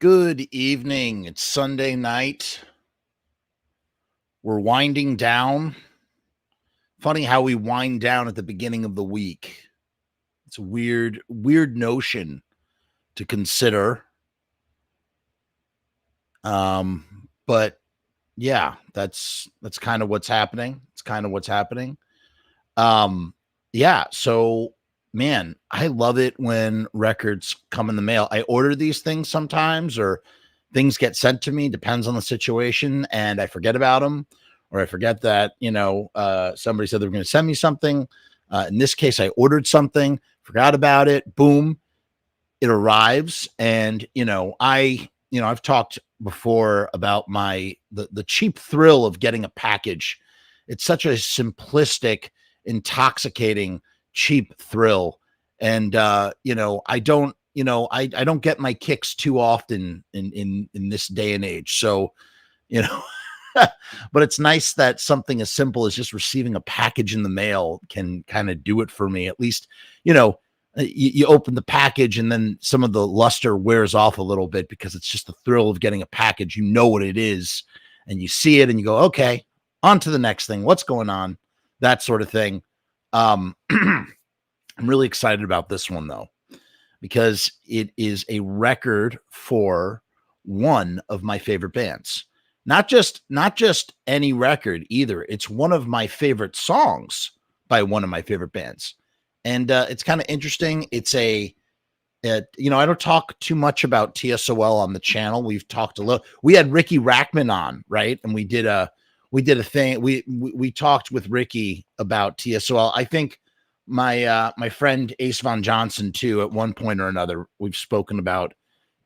Good evening. It's Sunday night. We're winding down. Funny how we wind down at the beginning of the week. It's a weird notion to consider. But yeah, that's kind of what's happening. It's kind of what's happening. Yeah, so man, I love it when records come in the mail. I order these things sometimes, or things get sent to me, depends on the situation, and I forget about them, or I forget that, somebody said they were going to send me something. In this case, I ordered something, forgot about it, boom, it arrives. And, I've talked before about the cheap thrill of getting a package. It's such a simplistic, intoxicating, cheap thrill. And I don't get my kicks too often in this day and age. So, you know, but it's nice that something as simple as just receiving a package in the mail can kind of do it for me. At least, you open the package and then some of the luster wears off a little bit because it's just the thrill of getting a package. You know what it is, and you see it and you go, okay, on to the next thing. What's going on? That sort of thing. I'm really excited about this one though, because it is a record for one of my favorite bands. Not just any record either. It's one of my favorite songs by one of my favorite bands. And it's kind of interesting. I don't talk too much about TSOL on the channel. We've talked a little. We had Ricky Rackman on, right? And we did a thing. We talked with Ricky about TSOL. I think my friend Ace Von Johnson too. At one point or another, we've spoken about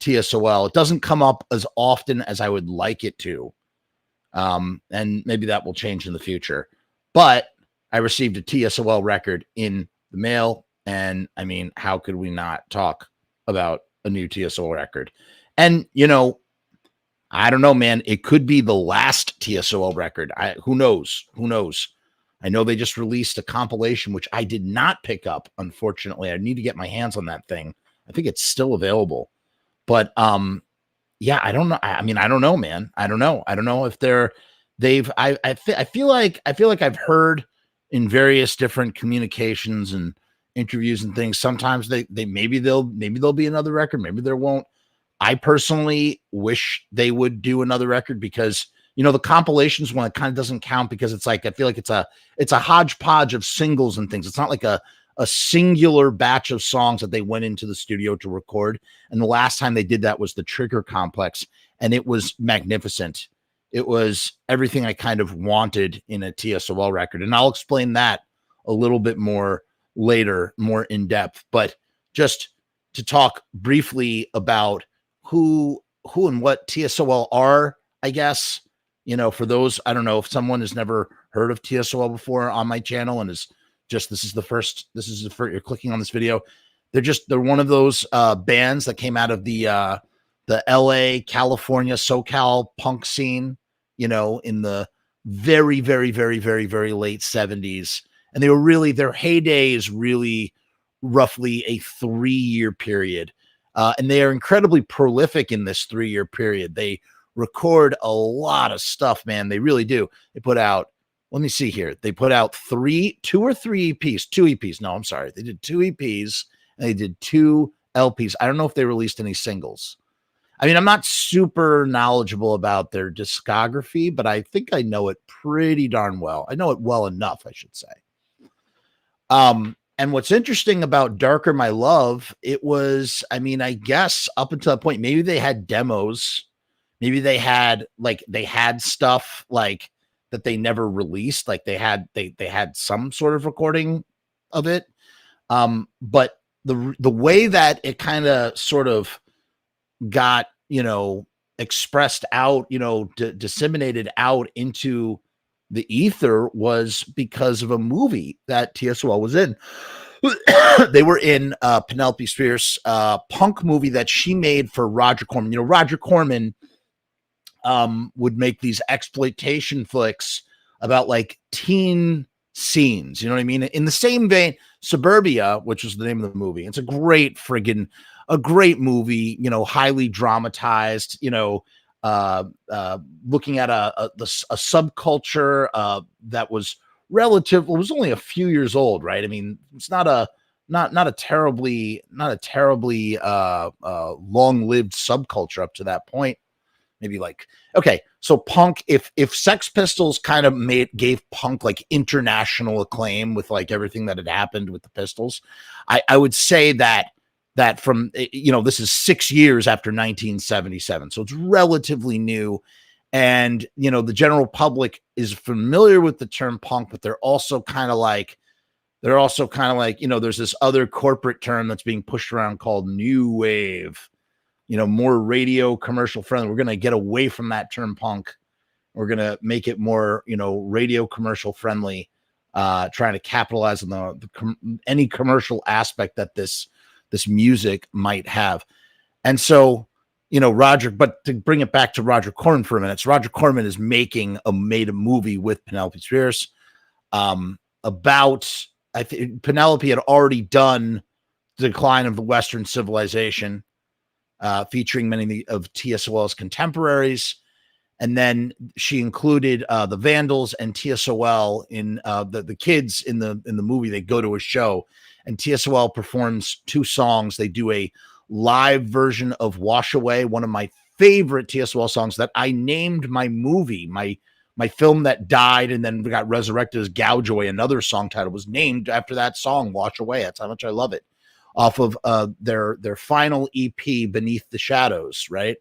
TSOL. It doesn't come up as often as I would like it to, and maybe that will change in the future. But I received a TSOL record in the mail, and I mean, how could we not talk about a new TSOL record? And I don't know, man. It could be the last TSOL record. Who knows? Who knows? I know they just released a compilation, which I did not pick up. Unfortunately, I need to get my hands on that thing. I think it's still available, but yeah, I don't know. I mean, I don't know, man. I don't know. I don't know if I feel like I've heard in various different communications and interviews and things. Sometimes maybe there'll be another record. Maybe there won't. I personally wish they would do another record because, the compilations one, it kind of doesn't count because it's like, I feel like it's a hodgepodge of singles and things. It's not like a singular batch of songs that they went into the studio to record. And the last time they did that was the Trigger Complex, and it was magnificent. It was everything I kind of wanted in a TSOL record. And I'll explain that a little bit more later, more in depth. But just to talk briefly about who and what TSOL are, I guess, for those, I don't know if someone has never heard of TSOL before on my channel and is just, this is the first, you're clicking on this video. They're one of those bands that came out of the LA, California, SoCal punk scene, in the very, very, very, very, very late 70s. And they were really, their heyday is really roughly a 3-year period. And they are incredibly prolific in this 3-year period. They record a lot of stuff, man. They really do. They put out, let me see here. They put out 2 or 3 EPs, 2 EPs. No, I'm sorry. They did 2 EPs and they did 2 LPs. I don't know if they released any singles. I mean, I'm not super knowledgeable about their discography, but I think I know it pretty darn well. I know it well enough, I should say. And what's interesting about Darker My Love, it was, I mean, I guess up until that point, maybe they had demos. Maybe they had stuff like that they never released. Like they had some sort of recording of it. But the way that it kind of sort of got, expressed out, disseminated out into the ether was because of a movie that TSOL was in. They were in Penelope Spears' punk movie that she made for Roger Corman. Roger Corman would make these exploitation flicks about like teen scenes. You know what I mean? In the same vein, Suburbia, which was the name of the movie, it's a great movie, highly dramatized, looking at a subculture that was relative, it was only a few years old, right? I mean, it's not a terribly long-lived subculture up to that point. Maybe like, okay, so punk, if Sex Pistols kind of gave punk like international acclaim with like everything that had happened with the Pistols, I would say that from, this is 6 years after 1977, so it's relatively new. And the general public is familiar with the term punk, but they're also kind of like there's this other corporate term that's being pushed around called new wave, more radio commercial friendly. We're going to get away from that term punk. We're going to make it more, radio commercial friendly, trying to capitalize on any commercial aspect that this music might have. And so, but to bring it back to Roger Corman for a minute, so Roger Corman is made a movie with Penelope Spheres, about, I think Penelope had already done The Decline of the Western Civilization, featuring many of TSOL's contemporaries. And then she included the Vandals and TSOL in the kids in the movie. They go to a show and TSOL performs 2 songs. They do a live version of Wash Away, one of my favorite TSOL songs that I named my movie, my film that died and then got resurrected as Gouge Away. Another song title was named after that song, Wash Away. That's how much I love it. Off of their final EP, Beneath the Shadows, right?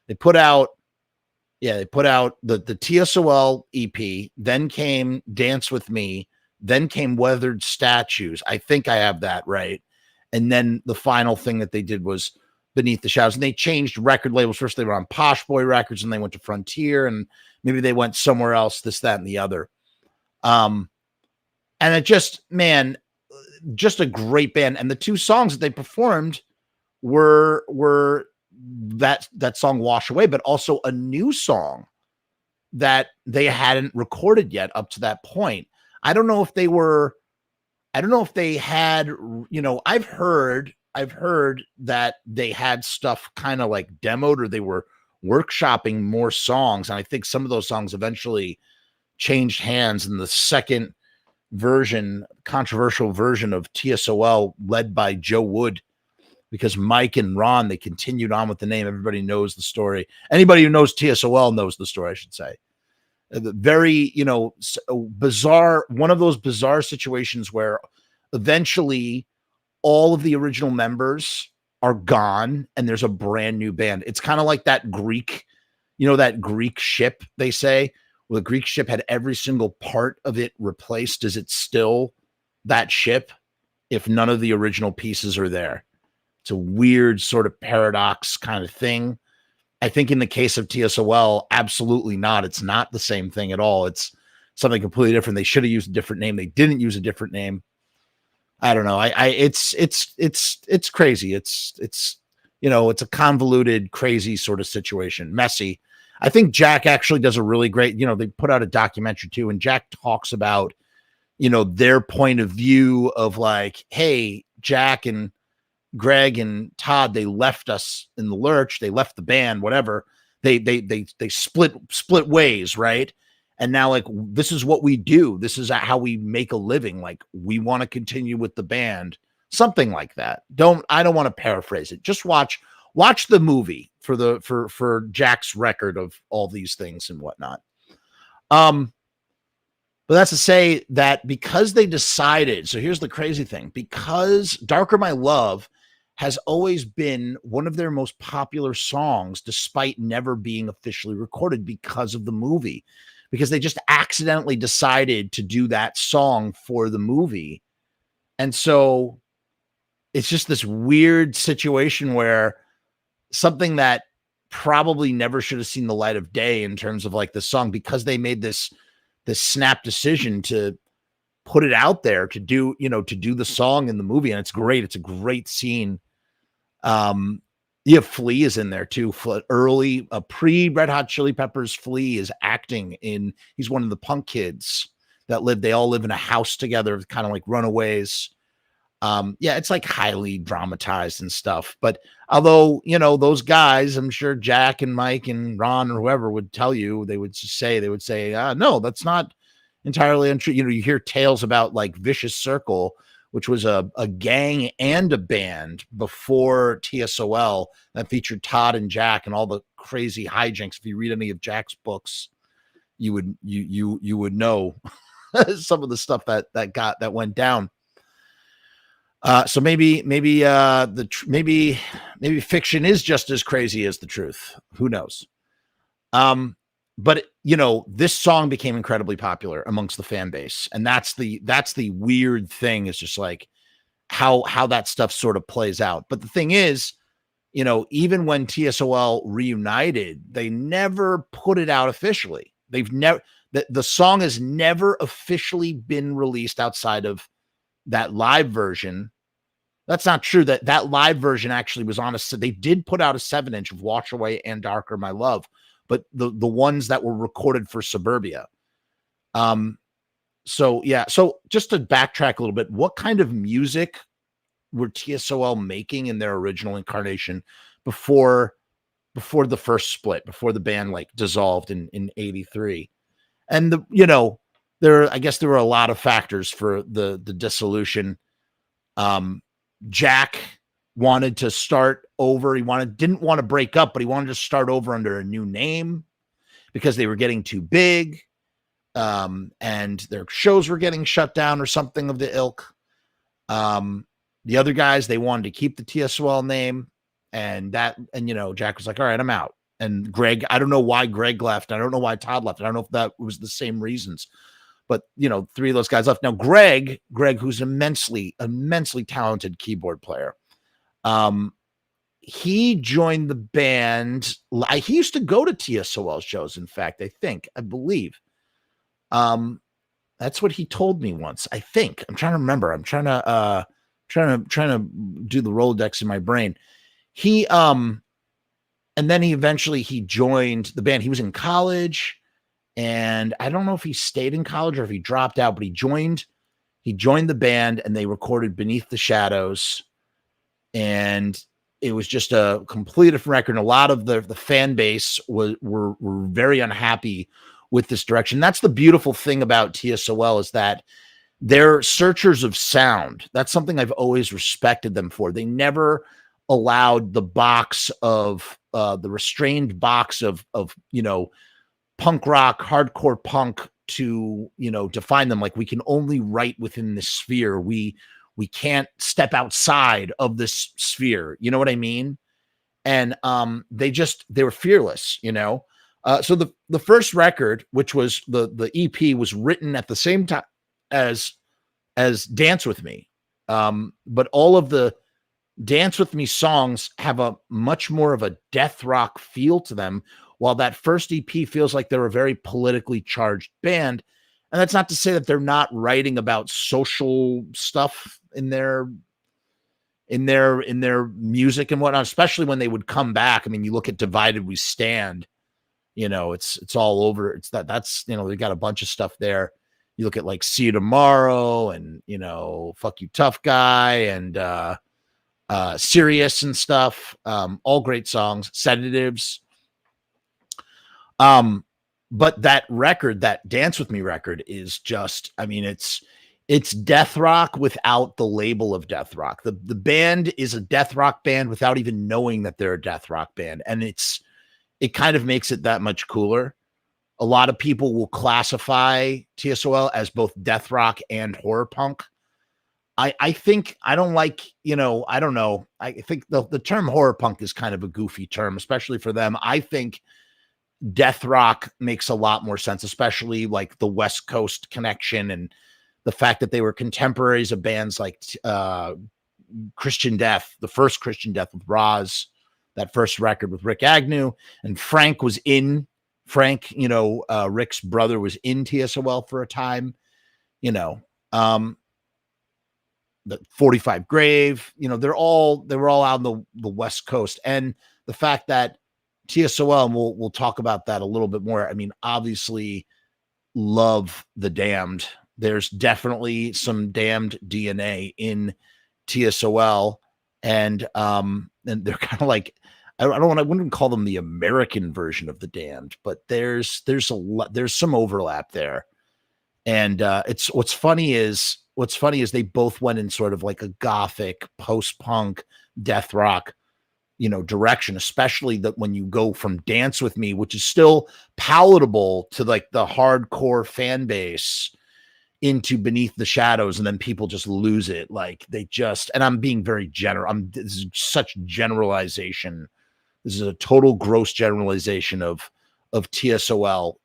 They put out the TSOL EP, then came Dance With Me, then came Weathered Statues. I think I have that right. And then the final thing that they did was Beneath the Shadows. And they changed record labels. First they were on Posh Boy Records, and they went to Frontier, and maybe they went somewhere else, this, that, and the other. And it just a great band. And the 2 songs that they performed were that song Wash Away, but also a new song that they hadn't recorded yet up to that point. I don't know if they had, I've heard that they had stuff kind of like demoed, or they were workshopping more songs. And I think some of those songs eventually changed hands in the second version, controversial version of TSOL, led by Joe Wood, because Mike and Ron, they continued on with the name. Everybody knows the story. Anybody who knows TSOL knows the story, I should say. Very, bizarre, one of those bizarre situations where eventually all of the original members are gone and there's a brand new band. It's kind of like that Greek, that Greek ship, they say. Well, the Greek ship had every single part of it replaced. Is it still that ship if none of the original pieces are there? It's a weird sort of paradox kind of thing. I think in the case of TSOL, absolutely not. It's not the same thing at all. It's something completely different. They should have used a different name. They didn't use a different name. I don't know. It's crazy. It's a convoluted, crazy sort of situation. Messy. I think Jack actually does a really great, they put out a documentary too, and Jack talks about, their point of view of like, hey, Jack and Greg and Todd, they left us in the lurch. They left the band, whatever. They split ways, right? And now, like, this is what we do. This is how we make a living. Like, we want to continue with the band, something like that. I don't want to paraphrase it. Just watch the movie for Jack's record of all these things and whatnot. But that's to say that because they decided, so here's the crazy thing, because Darker My Love has always been one of their most popular songs, despite never being officially recorded, because of the movie, because they just accidentally decided to do that song for the movie. And so it's just this weird situation where something that probably never should have seen the light of day in terms of like the song, because they made this snap decision to put it out there to do the song in the movie. And it's great. It's a great scene. Flea is in there too. Early, pre Red Hot Chili Peppers, Flea is acting in, he's one of the punk kids that live. They all live in a house together, kind of like runaways. Yeah, it's like highly dramatized and stuff. But although, those guys, I'm sure Jack and Mike and Ron or whoever would tell you, they would say, no, that's not entirely untrue. You hear tales about like Vicious Circle, which was a gang and a band before TSOL that featured Todd and Jack and all the crazy hijinks. If you read any of Jack's books, you would know some of the stuff that went down. So maybe fiction is just as crazy as the truth. Who knows? But this song became incredibly popular amongst the fan base, and that's the weird thing, is just like how that stuff sort of plays out. But the thing is, even when TSOL reunited, they never put it out officially. They've never the song has never officially been released outside of that live version. That's not true. That live version actually was on they did put out a 7-inch of Wash Away and Darker My Love, but the ones that were recorded for Suburbia. So yeah. So just to backtrack a little bit, what kind of music were TSOL making in their original incarnation before the first split, before the band like dissolved in 83? And I guess there were a lot of factors for the dissolution. Jack wanted to start over. He didn't want to break up, but he wanted to start over under a new name because they were getting too big. And their shows were getting shut down or something of the ilk. The other guys, they wanted to keep the TSOL name, and Jack was like, all right, I'm out. And Greg, I don't know why Greg left. I don't know why Todd left. I don't know if that was the same reasons, but 3 of those guys left. Now, Greg, who's immensely talented keyboard player, he joined the band. He used to go to TSOL shows. In fact, I believe, that's what he told me once. I think I'm trying to remember. I'm trying to do the Rolodex in my brain. He, and then he joined the band. He was in college, and I don't know if he stayed in college or if he dropped out, but he joined the band, and they recorded Beneath the Shadows, and it was just a completely different record. And a lot of the fan base were very unhappy with this direction. That's the beautiful thing about TSOL, is that they're searchers of sound. That's something I've always respected them for. They never allowed the box of the restrained box of punk rock, hardcore punk to define them. Like, we can only write within this sphere. We can't step outside of this sphere. You know what I mean? And they were fearless. So the first record, which was the EP, was written at the same time as Dance With Me, but all of the Dance With Me songs have a much more of a death rock feel to them, while that first EP feels like they're a very politically charged band. And that's not to say that they're not writing about social stuff in their music and whatnot, especially when they would come back. I mean, you look at Divided We Stand, it's all over. That's they got a bunch of stuff there. You look at like See You Tomorrow and, Fuck You Tough Guy and Serious and stuff. All great songs. Sedatives. But that record, that Dance With Me record, is just, it's death rock without the label of death rock. The band is a death rock band without even knowing that they're a death rock band. And it kind of makes it that much cooler. A lot of people will classify TSOL as both death rock and horror punk. I think I don't like, I don't know. I think the term horror punk is kind of a goofy term, especially for them. I think death rock makes a lot more sense, especially like the West Coast connection and the fact that they were contemporaries of bands like Christian Death, the first Christian Death with Roz, that first record with Rick Agnew, and Frank, Rick's brother, was in TSOL for a time, the 45 Grave, they were all out on the West Coast. And the fact that TSOL, and we'll talk about that a little bit more. Obviously love The Damned There's definitely some damned DNA in TSOL, and they're kind of like, I wouldn't call them the American version of the Damned, but there's there's some overlap there. And it's what's funny is they both went in sort of like a gothic post-punk death rock, direction, especially that when you go from Dance With Me, which is still palatable to like the hardcore fan base, into Beneath the Shadows, and then people just lose it. Like they just, and I'm being very general. This is such generalization. This is a total gross generalization of TSOL,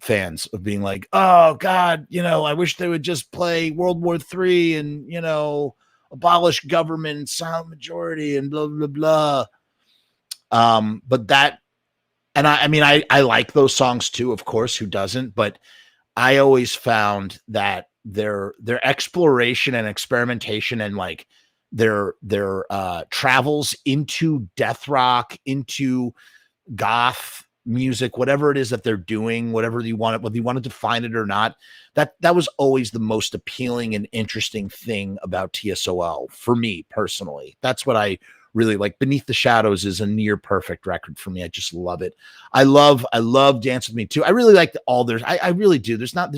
fans, of being like, oh God, I wish they would just play World War III and, abolish government, silent majority, and blah, blah, blah. But that, and I mean, I like those songs too, of course, who doesn't? But I always found that their exploration and experimentation, and like their travels into death rock, into goth music, whatever it is that they're doing, whatever you want it, whether you want to define it or not, that was always the most appealing and interesting thing about TSOL for me personally. That's what I really like. Beneath the Shadows is a near perfect record for me. I just love it. I love Dance With Me too. I really like all theirs. I really do. There's not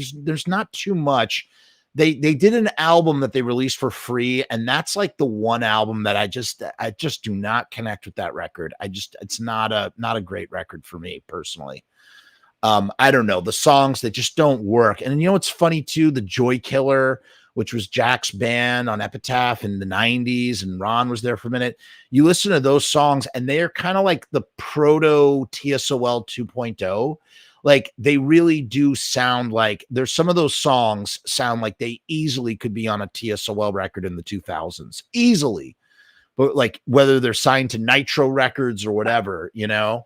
too much. They did an album that they released for free, and that's like the one album that I just do not connect with that record. It's not a great record for me personally. I don't know, the songs that just don't work. And what's funny too, the Joy Killer, which was Jack's band on Epitaph in the 90s, and Ron was there for a minute. You listen to those songs and they are kind of like the proto TSOL 2.0. Like they really do sound like, there's some of those songs sound like they easily could be on a TSOL record in the 2000s, easily. But like whether they're signed to Nitro Records or whatever, it's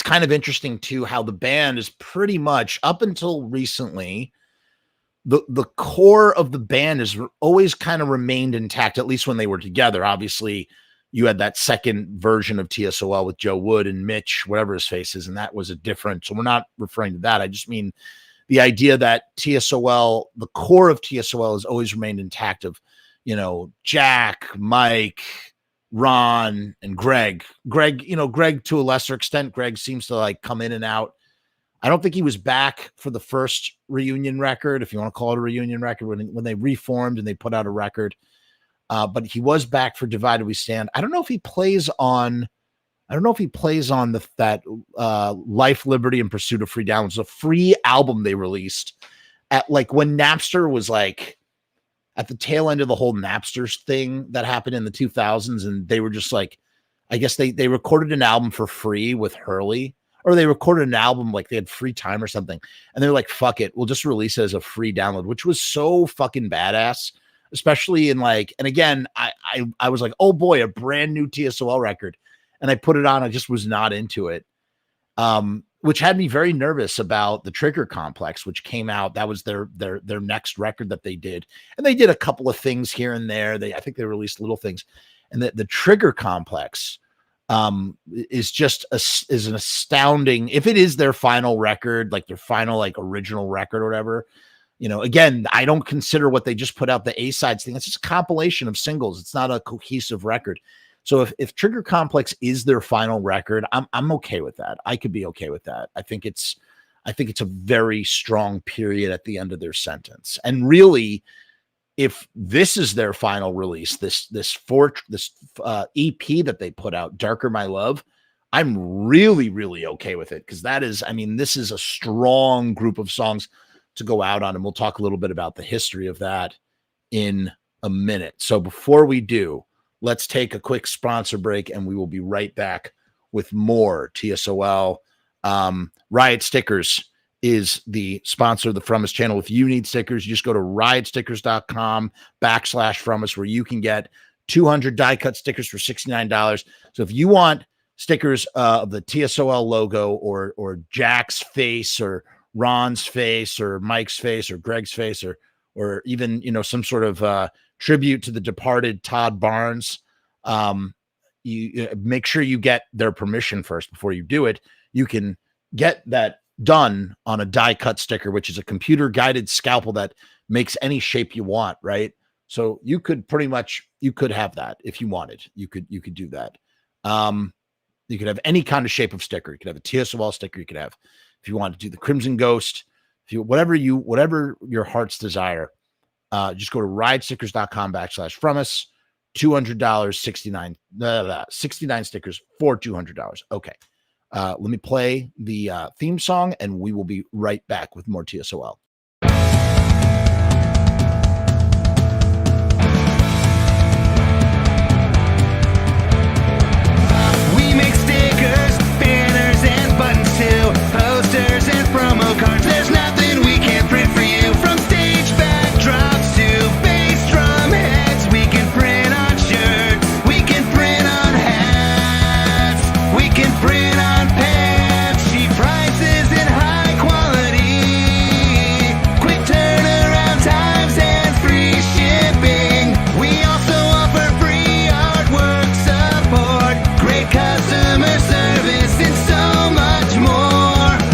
kind of interesting too how the band is pretty much, up until recently, the core of the band has always kind of remained intact, at least when they were together. Obviously, you had that second version of TSOL with Joe Wood and Mitch, whatever his face is, and that was a different. So we're not referring to that. I just mean the idea that TSOL, the core of TSOL, has always remained intact. Of Jack, Mike, Ron, and Greg. Greg to a lesser extent. Greg seems to like come in and out. I don't think he was back for the first reunion record, if you want to call it a reunion record, when they reformed and they put out a record. But he was back for Divided We Stand. I don't know if he plays on that Life, Liberty, and Pursuit of Free Down. It was a free album they released at like when Napster was like at the tail end of the whole Napster thing that happened in the 2000s. And they were just like, I guess they recorded an album for free with Hurley, or they recorded an album like they had free time or something. And they're like, fuck it, we'll just release it as a free download, which was so fucking badass, especially in like, and again, I was like, oh boy, a brand new TSOL record. And I put it on. I just was not into it. Which had me very nervous about the Trigger Complex, which came out. That was their next record that they did. And they did a couple of things here and there. I think they released little things. And the Trigger Complex is an astounding, if it is their final record, like their final like original record or whatever. Again, I don't consider what they just put out, the A-sides thing. It's just a compilation of singles. It's not a cohesive record. So if Trigger Complex is their final record, I'm okay with that. I could be okay with that. I think it's a very strong period at the end of their sentence. And really, if this is their final release, this EP that they put out, Darker My Love, I'm really, really okay with it, because this is a strong group of songs to go out on, and we'll talk a little bit about the history of that in a minute. So before we do, let's take a quick sponsor break, and we will be right back with more TSOL. Riot Stickers is the sponsor of the Frumess channel. If you need stickers, you just go to riotstickers.com/Frumess, where you can get 200 die cut stickers for $69. So if you want stickers of the TSOL logo, or Jack's face, or Ron's face, or Mike's face, or Greg's face, or even, some sort of tribute to the departed Todd Barnes, you make sure you get their permission first before you do it. You can get that done on a die cut sticker, which is a computer guided scalpel that makes any shape you want, right? So you could have that if you wanted. You could do that. You could have any kind of shape of sticker. You could have a TSOL sticker. You could have, if you want to do the Crimson Ghost, whatever your heart's desire. Just go to ridestickers.com/Frumess. $200, 69 stickers for $200. Okay. Let me play the theme song, and we will be right back with more TSOL. We make stickers, banners, and buttons too, posters and promo cards. There's nothing we can't print for you. From stage backdrops to bass drum heads, we can print on shirts, we can print on hats, we can print on pants. Cheap prices and high quality, quick turnaround times and free shipping. We also offer free artwork support, great customer service, and so much more.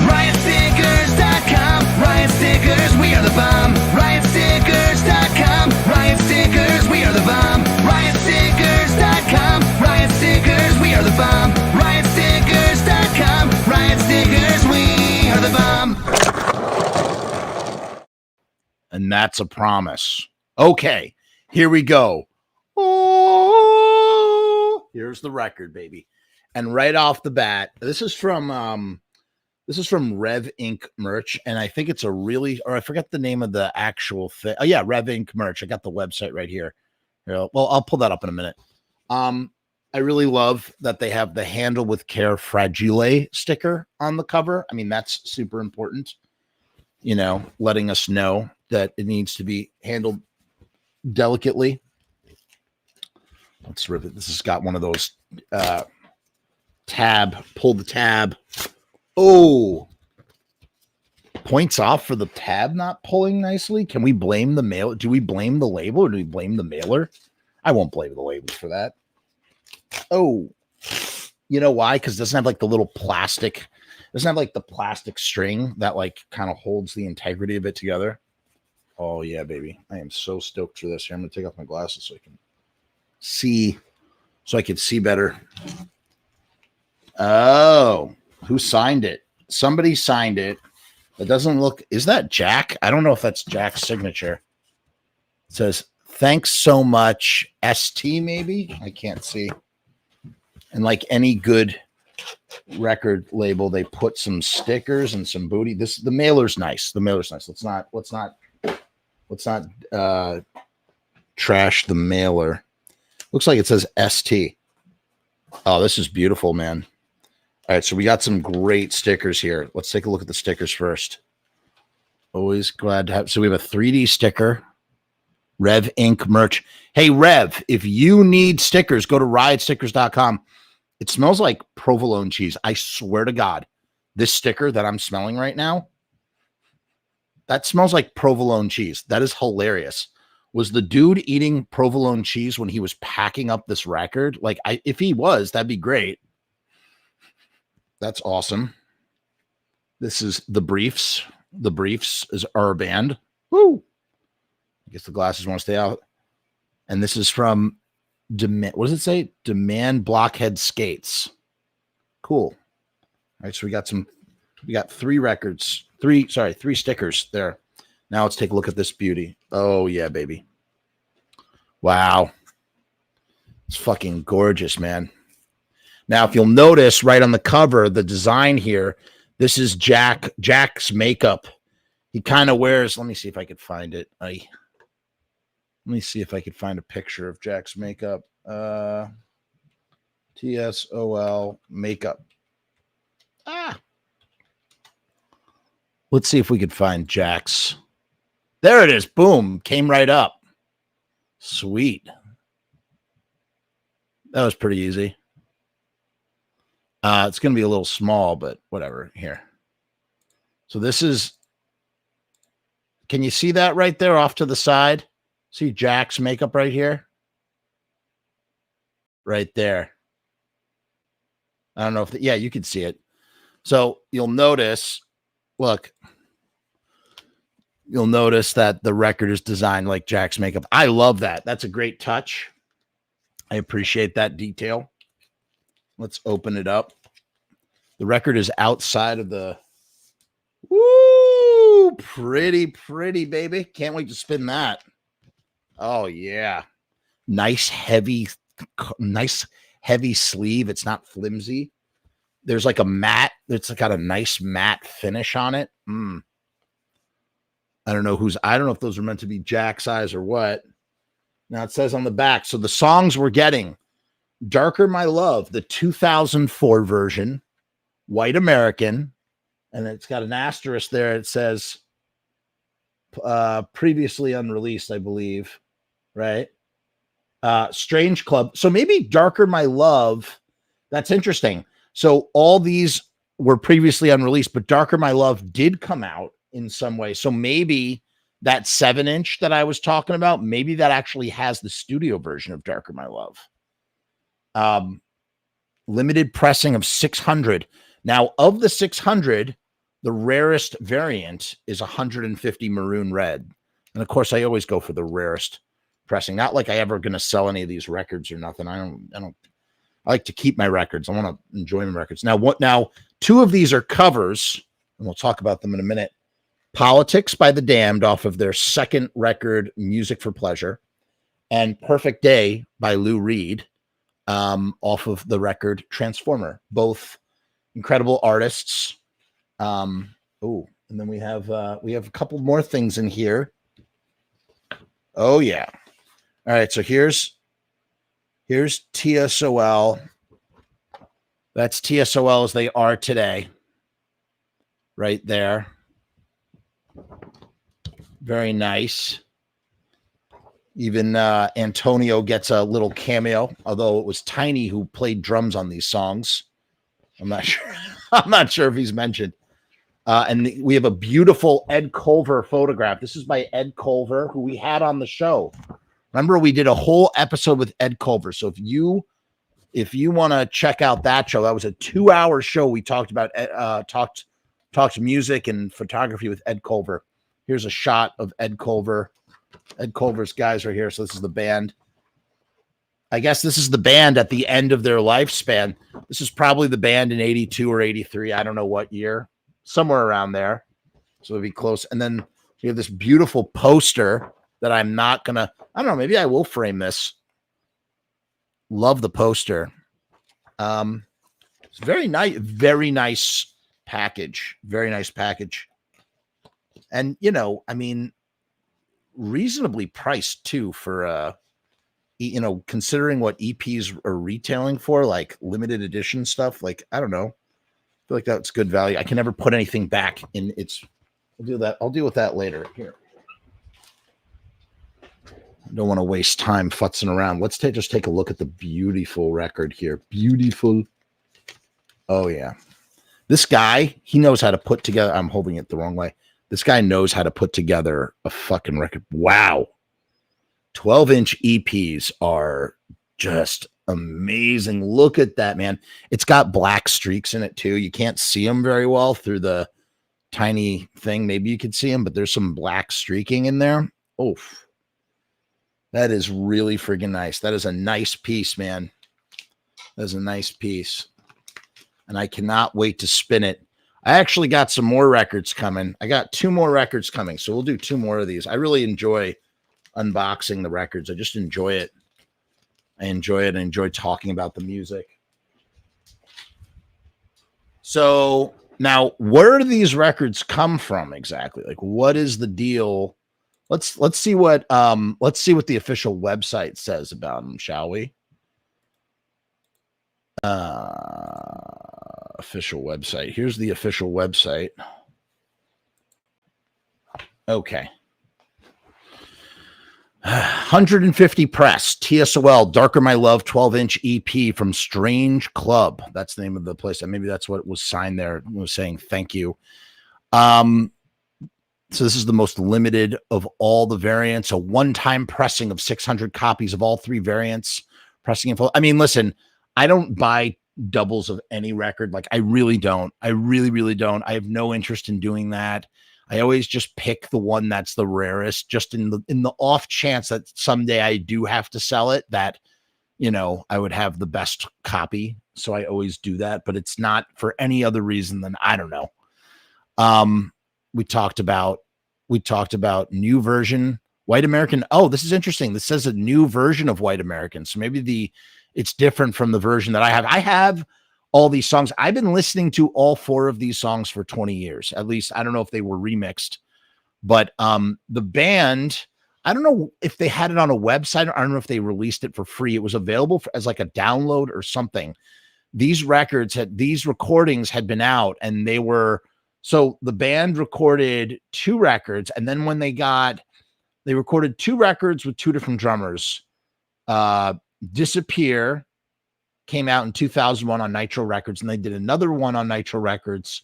RiotStickers.com, Riot Stickers, we are the bomb. RiotStickers.com, Riot Stickers, we are the bomb. RiotStickers.com, Riot Stickers, we are the bomb. RiotStickers.com, Riot Stickers, we are the bomb. And that's a promise. Okay, here we go. Oh, here's the record, baby. And right off the bat, this is from Rev Inc. merch, and I think it's I forget the name of the actual thing. Oh yeah, Rev Inc. merch. I got the website right here. Well, I'll pull that up in a minute. I really love that they have the Handle with Care Fragile sticker on the cover. I mean, that's super important. You know, letting us know that it needs to be handled delicately. Let's rip it. This has got one of those pull the tab. Oh, points off for the tab not pulling nicely. Can we blame the mail? Do we blame the label or do we blame the mailer? I won't blame the label for that. Oh, you know why? Because it doesn't have like the little plastic. It doesn't have like the plastic string that like kind of holds the integrity of it together. Oh yeah, baby. I am so stoked for this. Here, I'm going to take off my glasses so I can see, better. Oh, who signed it? Somebody signed it. It doesn't look, is that Jack? I don't know if that's Jack's signature. It says, thanks so much, ST maybe? I can't see. And like any good record label, they put some stickers and some booty. The mailer's nice. The mailer's nice. Let's not trash the mailer. Looks like it says ST. Oh, this is beautiful, man. All right, so we got some great stickers here. Let's take a look at the stickers first. Always glad to have. So we have a 3D sticker, Rev Inc. merch. Hey, Rev, if you need stickers, go to riotstickers.com. It smells like provolone cheese. I swear to God, this sticker that I'm smelling right now, that smells like provolone cheese. That is hilarious. Was the dude eating provolone cheese when he was packing up this record? Like, if he was, that'd be great. That's awesome. This is The Briefs. The Briefs is our band. Woo! I guess the glasses want to stay out. And this is from Demand. What does it say? Demand Blockhead Skates. Cool. All right, so we got 3 records. Three stickers there. Now let's take a look at this beauty. Oh yeah, baby. Wow. It's fucking gorgeous, man. Now, if you'll notice right on the cover, the design here, this is Jack's makeup. He kind of wears, let me see if I could find it. Let me see if I could find a picture of Jack's makeup. TSOL makeup. Let's see if we could find Jack's. There it is. Boom. Came right up. Sweet. That was pretty easy. It's going to be a little small, but whatever. Here. So this is, can you see that right there off to the side? See Jack's makeup right here? Right there. I don't know if, yeah, you can see it. So you'll notice look, you'll notice that the record is designed like Jack's makeup. I love that. That's a great touch. I appreciate that detail. Let's open it up. The record is outside of the... Woo! Pretty, baby. Can't wait to spin that. Oh, yeah. Nice, heavy sleeve. It's not flimsy. There's like a matte. It's got a nice matte finish on it. I don't know if those are meant to be Jack size or what. Now it says on the back. So the songs we're getting: Darker My Love, the 2004 version, White American, and it's got an asterisk there. It says previously unreleased, I believe, right? Strange Club. So maybe Darker My Love. That's interesting. So all these were previously unreleased, but Darker My Love did come out in some way. So maybe that 7-inch that I was talking about, maybe that actually has the studio version of Darker My Love. Limited pressing of 600. Now, of the 600, the rarest variant is 150 maroon red. And of course, I always go for the rarest pressing. Not like I ever going to sell any of these records or nothing. I like to keep my records. I want to enjoy my records. Now, 2 of these are covers, and we'll talk about them in a minute. Politics by The Damned off of their second record, Music for Pleasure, and Perfect Day by Lou Reed off of the record Transformer. Both incredible artists. And then we have a couple more things in here. Oh yeah. All right, so here's TSOL. That's TSOL as they are today. Right there. Very nice. Even Antonio gets a little cameo, although it was Tiny who played drums on these songs. I'm not sure. I'm not sure if he's mentioned. And we have a beautiful Ed Culver photograph. This is by Ed Culver, who we had on the show. Remember, we did a whole episode with Ed Culver. So if you want to check out that show, that was a 2-hour show. We talked about talked music and photography with Ed Culver. Here's a shot of Ed Culver. Ed Culver's guys right here. So this is the band. I guess this is the band at the end of their lifespan. This is probably the band in 82 or 83. I don't know what year. Somewhere around there. So it'll be close. And then we have this beautiful poster that I'm not going to, I don't know, maybe I will frame this. Love the poster. It's very nice package. Very nice package. And, I mean, reasonably priced too for, considering what EPs are retailing for, like limited edition stuff. Like, I don't know. I feel like that's good value. I can never put anything back in its. I'll do that. I'll deal with that later. Here. I don't want to waste time futzing around. Let's just take a look at the beautiful record here. Beautiful. Oh, yeah. This guy, he knows how to put together. I'm holding it the wrong way. This guy knows how to put together a fucking record. Wow. 12-inch EPs are just amazing. Look at that, man. It's got black streaks in it, too. You can't see them very well through the tiny thing. Maybe you could see them, but there's some black streaking in there. Oof. That is really friggin' nice. That is a nice piece, man. That is a nice piece. And I cannot wait to spin it. I actually got some more records coming. I got 2 more records coming, so we'll do 2 more of these. I really enjoy unboxing the records. I just enjoy it. I enjoy it. I enjoy talking about the music. So now, where do these records come from exactly? Like, what is the deal? Let's see what the official website says about them, shall we? Official website. Here's the official website. Okay. 150 press, TSOL, Darker My Love, 12-inch EP from Strange Club. That's the name of the place. Maybe that's what was signed there. It was saying thank you. So this is the most limited of all the variants. A one-time pressing of 600 copies of all 3 variants. Pressing info. I mean, listen, I don't buy doubles of any record. Like, I really don't. I really, really don't. I have no interest in doing that. I always just pick the one that's the rarest, just in the off chance that someday I do have to sell it, that, you know, I would have the best copy. So I always do that, but it's not for any other reason than, I don't know. We talked about new version, White American. Oh, this is interesting. This says a new version of White American. So maybe it's different from the version that I have. I have all these songs. I've been listening to all 4 of these songs for 20 years, at least. I don't know if they were remixed, but the band, I don't know if they had it on a website. I don't know if they released it for free. It was available as like a download or something. These recordings had been out, and so the band recorded 2 records. And then when they recorded 2 records with 2 different drummers. Disappear came out in 2001 on Nitro Records, and they did another one on Nitro Records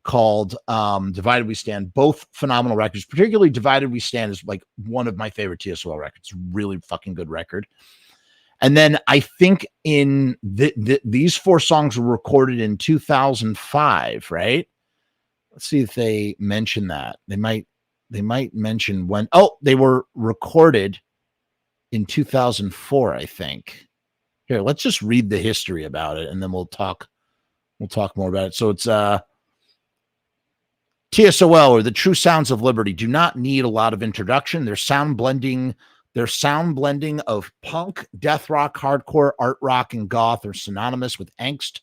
called Divided We Stand. Both phenomenal records. Particularly Divided We Stand is like one of my favorite TSOL records. Really fucking good record. And then I think in these 4 songs were recorded in 2005, right? Let's see if they mention that. They might mention when. Oh, they were recorded in 2004, I think. Here, let's just read the history about it, and then we'll talk more about it. So it's TSOL, or the True Sounds of Liberty, do not need a lot of introduction. Their sound blending of punk, death rock, hardcore, art rock, and goth are synonymous with angst,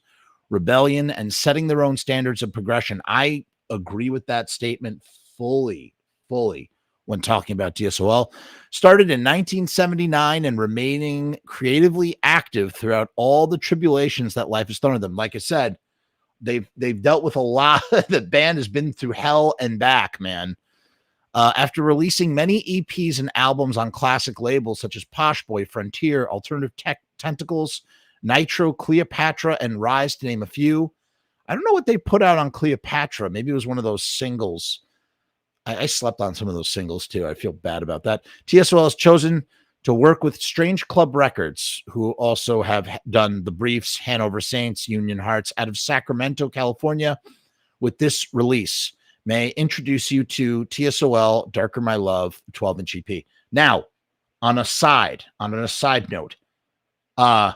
rebellion, and setting their own standards of progression. I agree with that statement fully when talking about TSOL. Started in 1979 and remaining creatively active throughout all the tribulations that life has thrown at them. Like I said, they've dealt with a lot. The band has been through hell and back, man. After releasing many EPs and albums on classic labels such as Posh Boy, Frontier, Alternative Tentacles, Nitro, Cleopatra, and Rise, to name a few. I don't know what they put out on Cleopatra. Maybe it was one of those singles. I slept on some of those singles too. I feel bad about that. TSOL has chosen to work with Strange Club Records, who also have done The Briefs, Hanover Saints, Union Hearts, out of Sacramento, California, with this release. May I introduce you to TSOL, Darker My Love, 12-inch EP. Now, on an aside note, I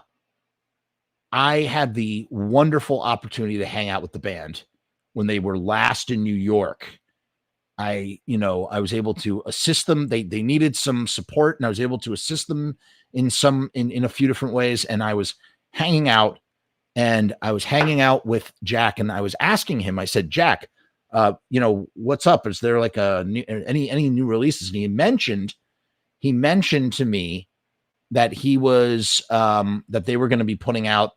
had the wonderful opportunity to hang out with the band when they were last in New York. I was able to assist them. They needed some support, and I was able to assist them in a few different ways. And I was hanging out with Jack, and I was asking him, I said, Jack, what's up? Is there like any new releases? And he mentioned to me that he was, that they were going to be putting out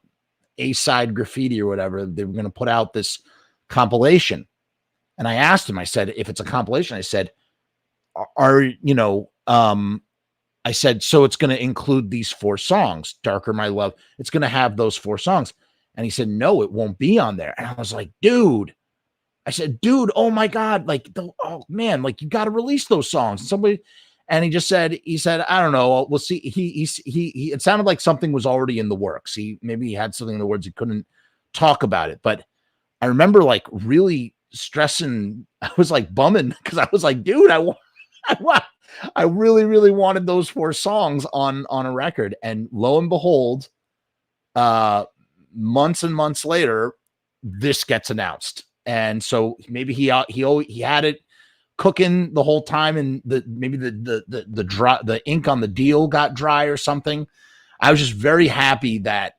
A-side graffiti or whatever. They were going to put out this compilation. And I asked him, I said, if it's a compilation, I said, I said, so it's going to include these 4 songs, Darker My Love. It's going to have those 4 songs. And he said, no, it won't be on there. And I was like, dude, oh my God, like, oh man, like, you got to release those songs. And he said, I don't know. We'll see. It sounded like something was already in the works. Maybe he had something in the words. He couldn't talk about it. But I remember like really stressing. I was like bumming because I was like, dude, I really, really wanted those 4 songs on a record. And lo and behold, months and months later, this gets announced. And so maybe he had it cooking the whole time, and maybe the ink on the deal got dry or something. I was just very happy that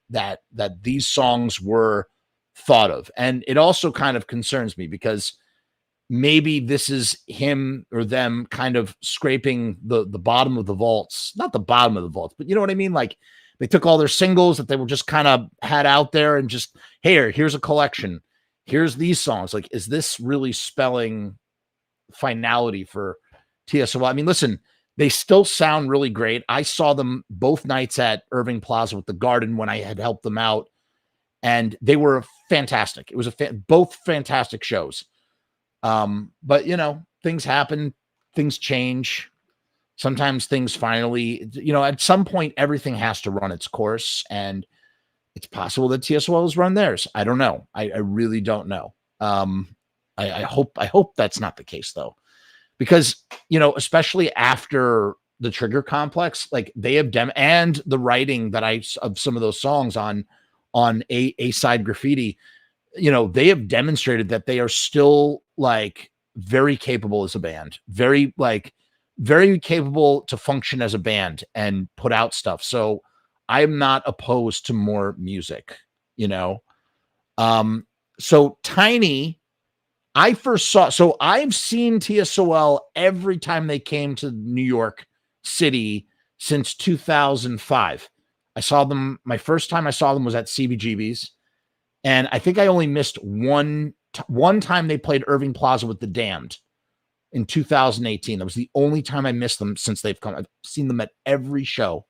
these songs were thought of. And it also kind of concerns me because maybe this is him or them kind of scraping the bottom of the vaults, not the bottom of the vaults, but you know what I mean? Like, they took all their singles that they were just kind of had out there and just, here's a collection. Here's these songs. Like, is this really spelling finality for TSOL? I mean, listen, they still sound really great. I saw them both nights at Irving Plaza with the Garden when I had helped them out, and they were fantastic. It was both fantastic shows. But things happen, things change. Sometimes things finally, at some point, everything has to run its course. And It's possible that TSOL has run theirs. I don't know. I really don't know. I hope that's not the case though, because especially after the Trigger Complex, like they have and the writing that of some of those songs on a side graffiti, they have demonstrated that they are still like very capable as a band, very capable to function as a band and put out stuff. So I'm not opposed to more music, so Tiny, so I've seen TSOL every time they came to New York City since 2005. My first time I saw them was at CBGB's. And I think I only missed one time they played Irving Plaza with the Damned in 2018. That was the only time I missed them since they've come. I've seen them at every show.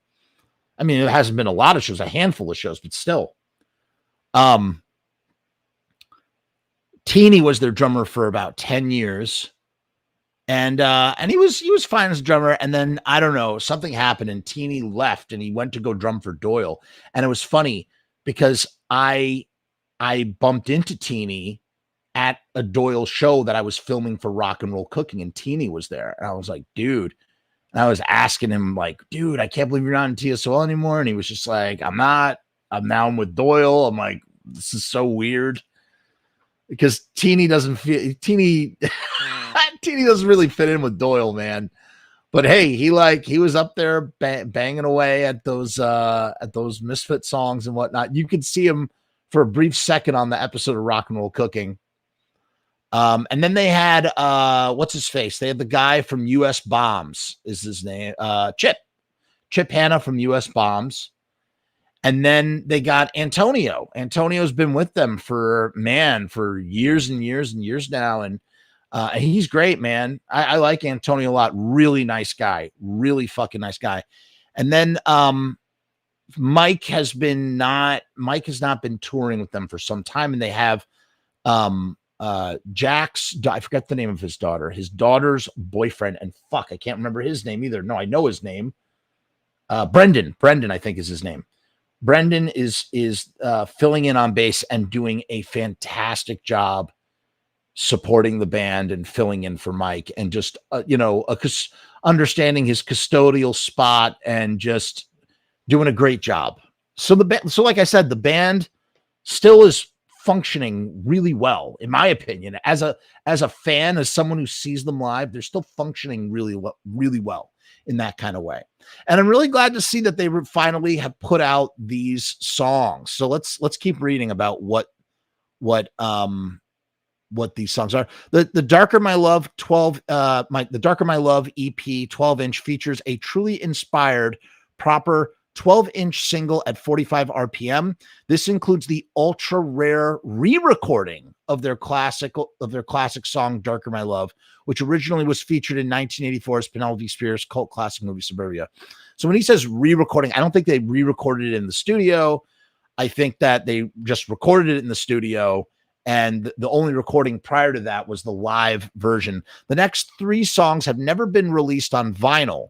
I mean, it hasn't been a lot of shows, a handful of shows, but still. Teeny was their drummer for about 10 years. And he was fine as a drummer. And then I don't know, something happened and Teeny left and he went to go drum for Doyle. And it was funny because I bumped into Teeny at a Doyle show that I was filming for Rock and Roll Cooking, and Teeny was there. And I was like, dude, and I was asking him like, dude, I can't believe you're not in TSOL anymore. And he was just like, I'm not. I'm with Doyle. I'm like, this is so weird because Teeny doesn't really fit in with Doyle, man. But hey, he was up there banging away at those Misfit songs and whatnot. You could see him for a brief second on the episode of Rock and Roll Cooking. And then they had what's his face? They had the guy from US Bombs, is his name. Chip Hanna from US Bombs. And then they got Antonio. Antonio's been with them for years and years and years now. And he's great, man. I like Antonio a lot. Really nice guy. Really fucking nice guy. And then Mike has not been touring with them for some time, and they have Jack's, I forget the name of his daughter's boyfriend, and fuck, I can't remember his name either. No, I know his name. Brendan, I think is his name. Brendan is filling in on bass and doing a fantastic job supporting the band and filling in for Mike, and just understanding his custodial spot and just doing a great job. So like I said, the band still is functioning really well, in my opinion. As a fan, as someone who sees them live, they're still functioning really well in that kind of way. And I'm really glad to see that they finally have put out these songs. So let's keep reading about what these songs are. The Darker My Love the Darker My Love EP 12-inch features a truly inspired, proper 12-inch single at 45 RPM. This includes the ultra rare re-recording of their classic song Darker My Love, which originally was featured in 1984's Penelope Spears' cult classic movie Suburbia. So when he says re-recording, I don't think they re-recorded it in the studio. I think that they just recorded it in the studio, and the only recording prior to that was the live version. The next 3 songs have never been released on vinyl.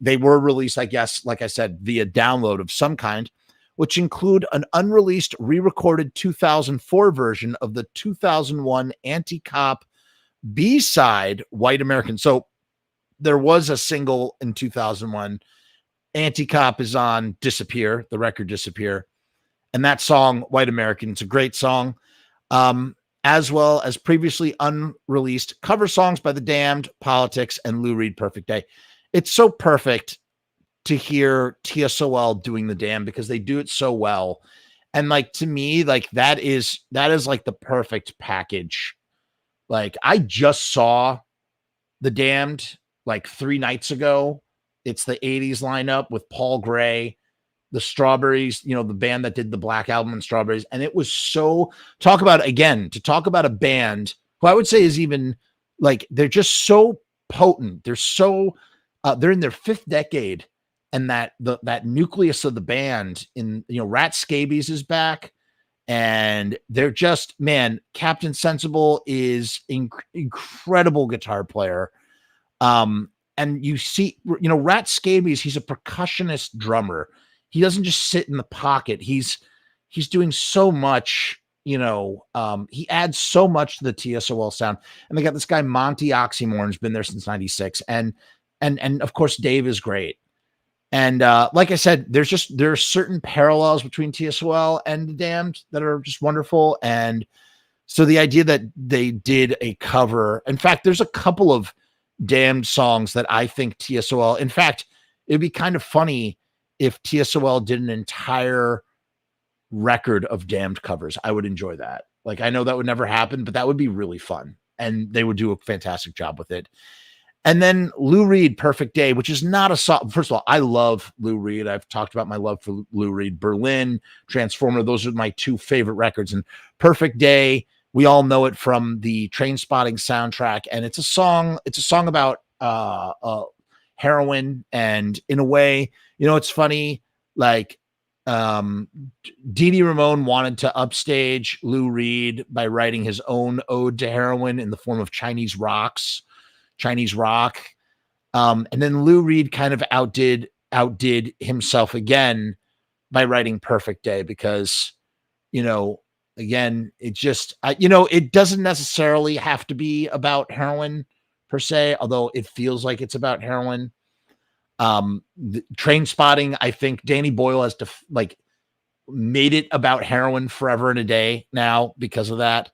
They were released, I guess, like I said, via download of some kind, which include an unreleased re-recorded 2004 version of the 2001 anti-cop B-side White American. So there was a single in 2001. Anti-cop is on Disappear, the record Disappear. And that song, White American, it's a great song. As well as previously unreleased cover songs by The Damned, Politics, and Lou Reed, Perfect Day. It's so perfect to hear TSOL doing The Damned because they do it so well. And like, to me, like that is like the perfect package. Like, I just saw The Damned like 3 nights ago. It's the 80s lineup with Paul Gray, the Strawberries, the band that did the Black Album and Strawberries. And it was so, talk about a band who I would say is even like, they're just so potent. They're so, they're in their 5th decade, and that nucleus of the band Rat Scabies is back, and they're just, man, Captain Sensible is incredible guitar player. And you see, Rat Scabies, he's a percussionist drummer. He doesn't just sit in the pocket. He's he's doing so much, he adds so much to the TSOL sound. And they got this guy, Monty Oxymorn's been there since 96. And of course, Dave is great. And like I said, there are certain parallels between TSOL and the Damned that are just wonderful. And so the idea that they did a cover, in fact, there's a couple of Damned songs that I think TSOL, in fact, it'd be kind of funny if TSOL did an entire record of Damned covers. I would enjoy that. Like, I know that would never happen, but that would be really fun. And they would do a fantastic job with it. And then Lou Reed, Perfect Day, which is not a song. First of all, I love Lou Reed. I've talked about my love for Lou Reed. Berlin, Transformer, those are my two favorite records. And Perfect Day, we all know it from the Trainspotting soundtrack. And it's a song about heroin. And in a way, it's funny, like Dee Dee Ramone wanted to upstage Lou Reed by writing his own ode to heroin in the form of Chinese rock. And then Lou Reed kind of outdid himself again by writing Perfect Day because, again, it just, it doesn't necessarily have to be about heroin per se, although it feels like it's about heroin. Trainspotting, I think Danny Boyle has made it about heroin forever and a day now because of that.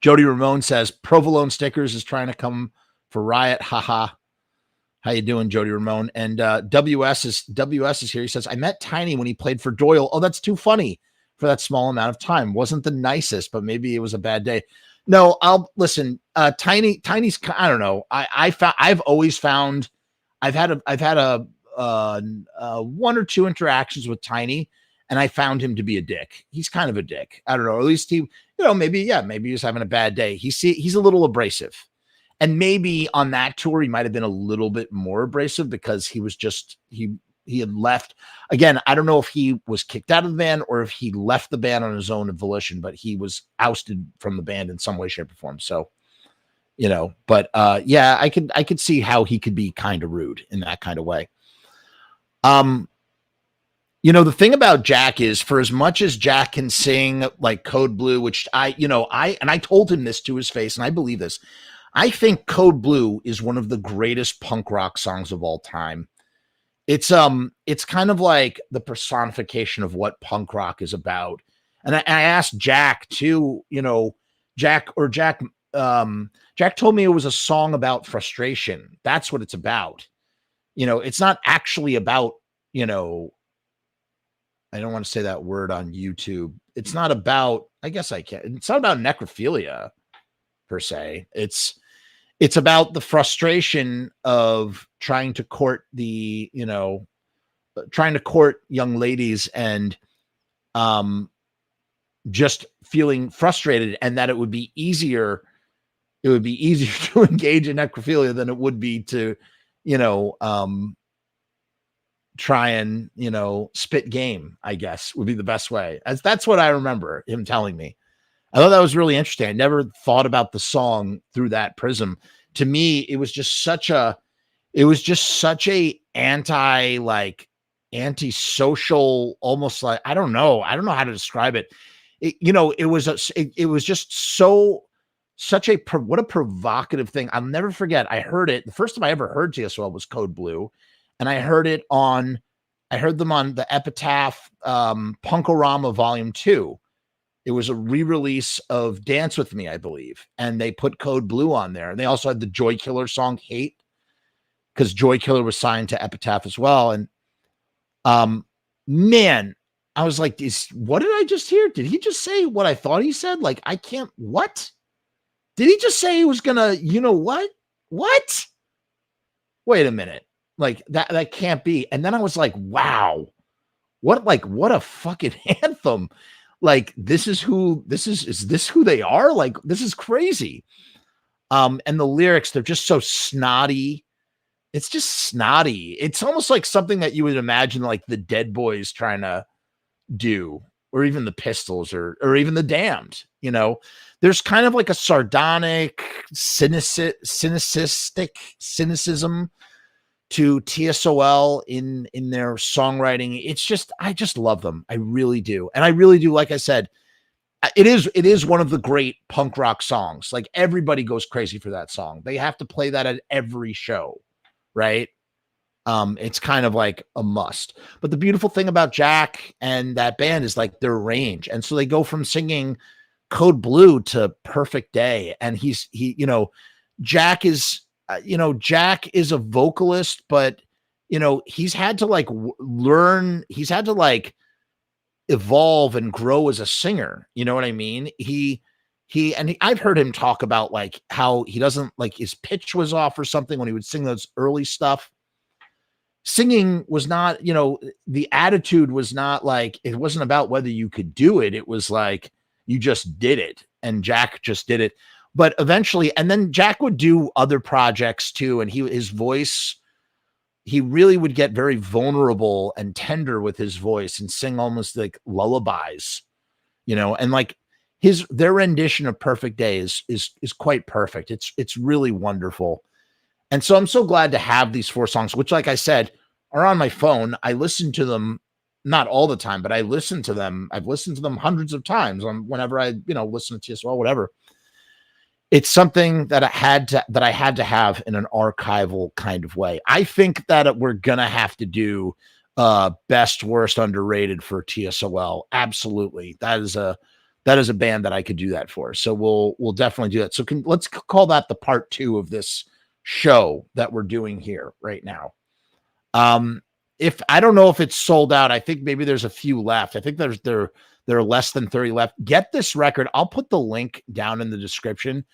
Jody Ramone says Provolone Stickers is trying to come for Riot. Haha. How you doing, Jody Ramone? And WS is here. He says, I met Tiny when he played for Doyle. Oh, that's too funny for that small amount of time. Wasn't the nicest, but maybe it was a bad day. No, I'll listen. Tiny's, I don't know. I've always found I've had a one or two interactions with Tiny, and I found him to be a dick. He's kind of a dick. I don't know. At least he, maybe he's having a bad day. He's a little abrasive. And maybe on that tour, he might have been a little bit more abrasive because he was just, he had left. Again, I don't know if he was kicked out of the band or if he left the band on his own volition, but he was ousted from the band in some way, shape, or form. So, but yeah, I could see how he could be kind of rude in that kind of way. The thing about Jack is, for as much as Jack can sing like Code Blue, which I told him this to his face, and I believe this, I think Code Blue is one of the greatest punk rock songs of all time. It's kind of like the personification of what punk rock is about. And I asked Jack too, Jack told me it was a song about frustration. That's what it's about. It's not actually about, I don't want to say that word on YouTube. It's not about, I guess I can. It's not about necrophilia per se. It's about the frustration of trying to court young ladies and just feeling frustrated, and that it would be easier to engage in necrophilia than it would be to, try and, spit game, I guess would be the best way. As that's what I remember him telling me. I thought that was really interesting. I never thought about the song through that prism. To me, it was just such a antisocial, almost like, I don't know how to describe it. It was just what a provocative thing. I'll never forget. I heard it. The first time I ever heard TSOL was Code Blue. And I heard them on the Epitaph Punkorama Volume 2. It was a re-release of Dance With Me, I believe. And they put Code Blue on there. And they also had the Joy Killer song Hate, because Joy Killer was signed to Epitaph as well. And man, I was like, what did I just hear? Did he just say what I thought he said? Like, what? Did he just say he was gonna, what? What? Wait a minute. Like that can't be. And then I was like, wow, what a fucking anthem. Like, is this who they are? Like, this is crazy. And the lyrics, they're just so snotty. It's just snotty. It's almost like something that you would imagine like the Dead Boys trying to do, or even the Pistols, or even the Damned. There's kind of like a sardonic cynicism to TSOL in their songwriting. It's just, I just love them. I really do. And I really do, like I said, it is one of the great punk rock songs. Like everybody goes crazy for that song. They have to play that at every show, right? It's kind of like a must. But the beautiful thing about Jack and that band is like their range. And so they go from singing Code Blue to Perfect Day. And Jack is, Jack is a vocalist, but he's had to like learn, he's had to like evolve and grow as a singer. You know what I mean? I've heard him talk about like how he doesn't like his pitch was off or something when he would sing those early stuff. Singing was not, the attitude was not like, it wasn't about whether you could do it. It was like, you just did it. And Jack just did it. But eventually, and then Jack would do other projects too. And his voice, he really would get very vulnerable and tender with his voice and sing almost like lullabies, and like their rendition of Perfect Day is quite perfect. It's really wonderful. And so I'm so glad to have these 4 songs, which, like I said, are on my phone. I listen to them, not all the time, but I listen to them. I've listened to them hundreds of times whenever I, listen to TSOL, whatever. It's something that I had to have in an archival kind of way. I think that we're going to have to do best, worst, underrated for TSOL. Absolutely. That is a band that I could do that for. So we'll definitely do that. So let's call that the part 2 of this show that we're doing here right now. If I don't know if it's sold out, I think maybe there's a few left. I think there are less than 30 left. Get this record. I'll put the link down in the description.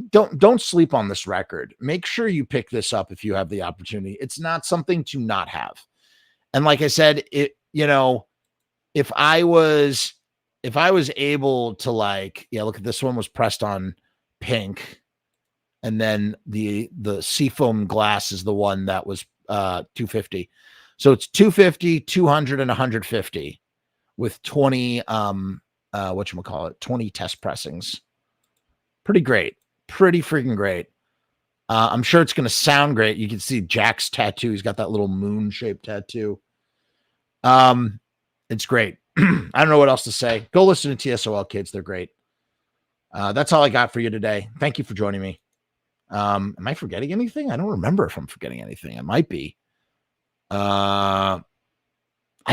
Don't sleep on this record. Make sure you pick this up if you have the opportunity. It's not something to not have. And like I said, if I was able to like, look at this one was pressed on pink. And then the seafoam glass is the one that was 250. So it's 250, 200, and 150 with 20 20 test pressings. Pretty great. Pretty freaking great. I'm sure it's going to sound great. You can see Jack's tattoo. He's got that little moon-shaped tattoo. It's great. I don't know what else to say. Go listen to TSOL, kids. They're great. That's all I got for you today. Thank you for joining me. Am I forgetting anything? I don't remember if I'm forgetting anything. I might be. I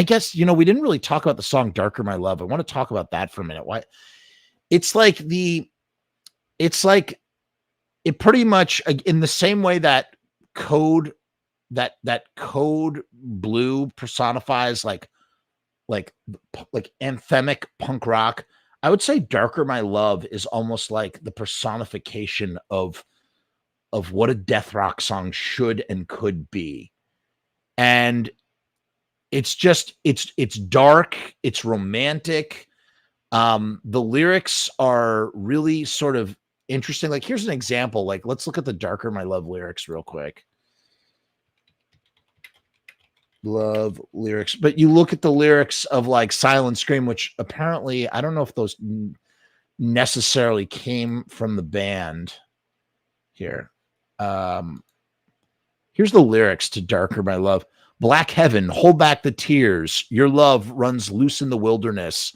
guess, we didn't really talk about the song Darker My Love. I want to talk about that for a minute. Why? It's like it pretty much in the same way that Code Blue personifies like anthemic punk rock. I would say Darker My Love is almost like the personification of what a death rock song should and could be. And it's just, it's dark, it's romantic. The lyrics are really sort of interesting. Like, here's an example. Like, let's look at the Darker My Love lyrics real quick. Love lyrics. But you look at the lyrics of like Silent Scream, which apparently, I don't know if those necessarily came from the band here. Here's the lyrics to Darker My Love. Black heaven, hold back the tears. Your love runs loose in the wilderness.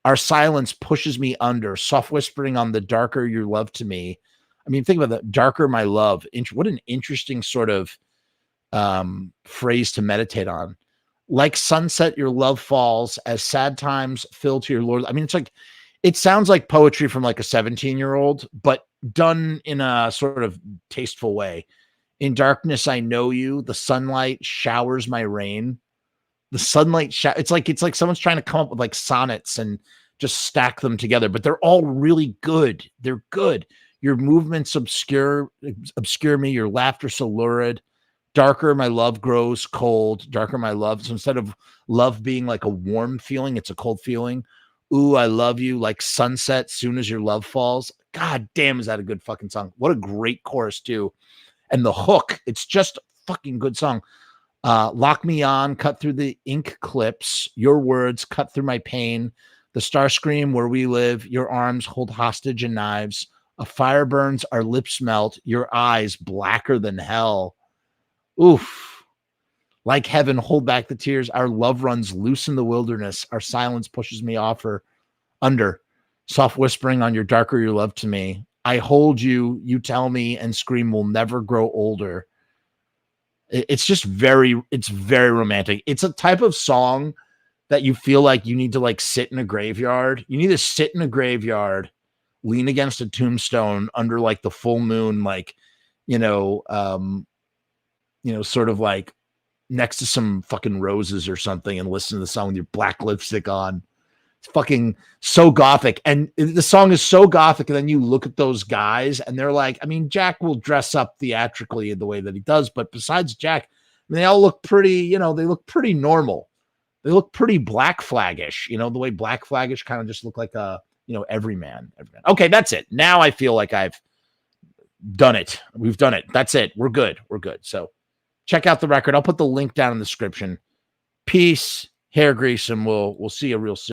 Our silence pushes me under. Soft whispering on the darker your love to me. I mean, think about that. Darker My Love. What an interesting sort of phrase to meditate on. Like sunset, your love falls as sad times fill to your Lord. I mean, it sounds like poetry from like a 17-year-old, but done in a sort of tasteful way. In darkness, I know you. The sunlight showers my rain. The sunlight it's like someone's trying to come up with like sonnets and just stack them together, but they're all really good. They're good. Your movements obscure me. Your laughter so lurid. Darker my love grows cold. Darker my love. So instead of love being like a warm feeling, it's a cold feeling. Ooh, I love you like sunset soon as your love falls. God damn, is that a good fucking song? What a great chorus too. And the hook, it's just a fucking good song. Lock me on, cut through the ink clips. Your words cut through my pain. The star scream where we live. Your arms hold hostage and knives. A fire burns, our lips melt. Your eyes blacker than hell. Oof. Like heaven, hold back the tears. Our love runs loose in the wilderness. Our silence pushes me off or under. Soft whispering on your darker your love to me. I hold you, you tell me, and scream, we'll never grow older. It's just it's very romantic. It's a type of song that you feel like you need to like sit in a graveyard. You need to sit in a graveyard, lean against a tombstone under like the full moon, like, sort of like next to some fucking roses or something and listen to the song with your black lipstick on. It's fucking so gothic. And the song is so gothic. And then you look at those guys and they're like, I mean, Jack will dress up theatrically in the way that he does. But besides Jack, they all look pretty, they look pretty normal. They look pretty Black Flag-ish, the way Black Flag-ish kind of just look like a, everyman. Okay, that's it. Now I feel like I've done it. We've done it. That's it. We're good. We're good. So check out the record. I'll put the link down in the description. Peace, hair grease, and we'll see you real soon.